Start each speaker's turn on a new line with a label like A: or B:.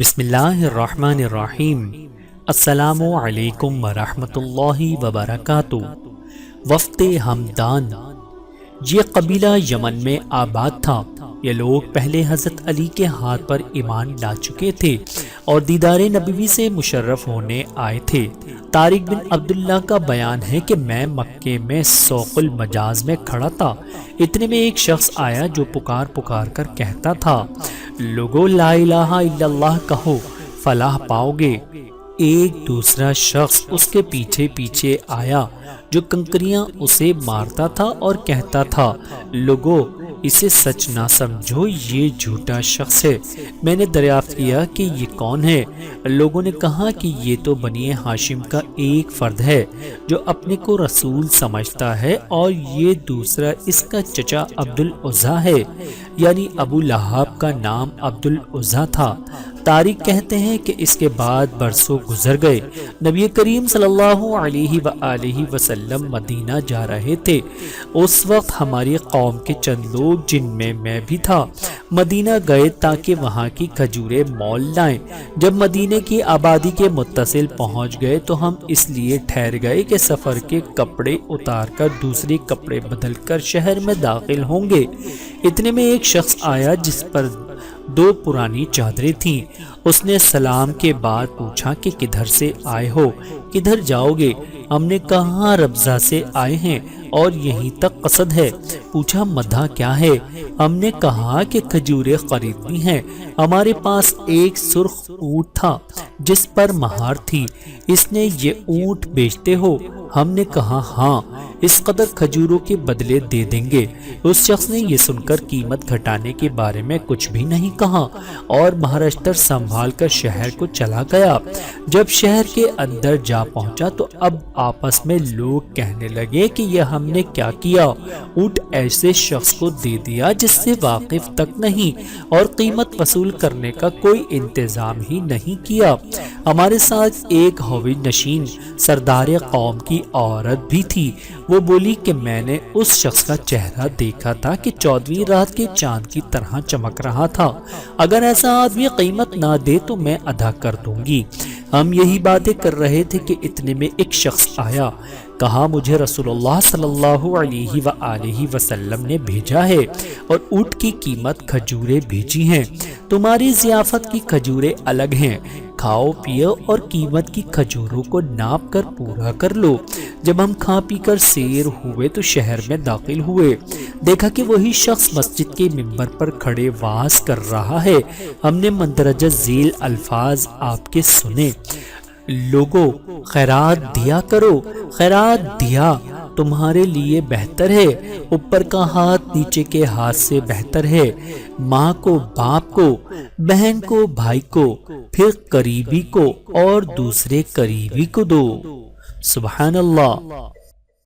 A: بسم اللہ الرحمن الرحیم۔ السلام علیکم ورحمۃ اللہ وبرکاتہ۔ وفد ہمدان، یہ قبیلہ یمن میں آباد تھا۔ یہ لوگ پہلے حضرت علی کے ہاتھ پر ایمان لا چکے تھے اور دیدار نبوی سے مشرف ہونے آئے تھے۔ طارق بن عبداللہ کا بیان ہے کہ میں مکے میں سوق المجاز میں کھڑا تھا، اتنے میں ایک شخص آیا جو پکار کر کہتا تھا، لوگو لا الہ الا اللہ کہو فلاح پاؤ گے۔ ایک دوسرا شخص اس کے پیچھے پیچھے آیا جو کنکریاں اسے مارتا تھا اور کہتا تھا، لوگو اسے سچ نہ سمجھو، یہ جھوٹا شخص ہے۔ میں نے دریافت کیا کہ یہ کون ہے؟ لوگوں نے کہا کہ یہ تو بنی ہاشم کا ایک فرد ہے جو اپنے کو رسول سمجھتا ہے، اور یہ دوسرا اس کا چچا عبدالعزیٰ ہے، یعنی ابو لہب کا نام عبدالعزیٰ تھا۔ طارق کہتے ہیں کہ اس کے بعد برسوں گزر گئے، نبی کریم صلی اللہ علیہ وآلہ وسلم مدینہ جا رہے تھے۔ اس وقت ہماری قوم کے چند لوگ، جن میں بھی تھا، مدینہ گئے تاکہ وہاں کی کھجوریں مول لائیں۔ جب مدینہ کی آبادی کے متصل پہنچ گئے تو ہم اس لیے ٹھہر گئے کہ سفر کے کپڑے اتار کر دوسرے کپڑے بدل کر شہر میں داخل ہوں گے۔ اتنے میں ایک شخص آیا جس پر 2 پرانی چادریں تھیں۔ اس نے سلام کے بعد پوچھا کہ کدھر سے آئے ہو، کدھر جاؤ گے؟ ہم نے کہا ربضہ سے آئے ہیں اور یہیں تک قصد ہے۔ پوچھا مدہ کیا ہے؟ ہم نے کہا کہ کھجوریں خریدنی ہیں۔ ہمارے پاس ایک سرخ اونٹ تھا جس پر مہار تھی، اس نے یہ اونٹ بیچتے ہو؟ ہم نے کہا ہاں، اس قدر کھجوروں کے بدلے دے دیں گے۔ اس شخص نے یہ سن کر قیمت گھٹانے کے بارے میں کچھ بھی نہیں کہا اور مہاراشٹر سنبھال کر شہر کو چلا گیا۔ جب شہر کے اندر جا پہنچا تو اب آپس میں لوگ کہنے لگے کہ یہ ہم نے کیا کیا، اونٹ ایسے شخص کو دے دیا جس سے واقف تک نہیں اور قیمت وصول کرنے کا کوئی انتظام ہی نہیں کیا۔ ہمارے ساتھ ایک ہوئی نشین سردار قوم کی عورت بھی تھی۔ وہ بولی کہ میں نے اس شخص کا چہرہ دیکھا تھا کہ 14ویں رات کے چاند کی طرح چمک رہا تھا، اگر ایسا آدمی قیمت نہ دے تو میں ادا کر دوں گی۔ ہم یہی باتیں کر رہے تھے کہ اتنے میں ایک شخص آیا، کہا مجھے رسول اللہ صلی اللہ علیہ وآلہ وسلم نے بھیجا ہے اور اونٹ کی قیمت کھجوریں بھیجی ہیں، تمہاری ضیافت کی کھجوریں الگ ہیں، کھاؤ پیو اور قیمت کی کھجوروں کو ناپ کر پورا کر لو۔ جب ہم کھا پی کر سیر ہوئے تو شہر میں داخل ہوئے، دیکھا کہ وہی شخص مسجد کے ممبر پر کھڑے واز کر رہا ہے۔ ہم نے مندرجہ ذیل الفاظ آپ کے سنے، لوگو خیرات دیا کرو، خیرات دیا تمہارے لیے بہتر ہے، اوپر کا ہاتھ نیچے کے ہاتھ سے بہتر ہے، ماں کو باپ کو، بہن کو بھائی کو، پھر قریبی کو اور دوسرے قریبی کو دو۔ سبحان اللہ۔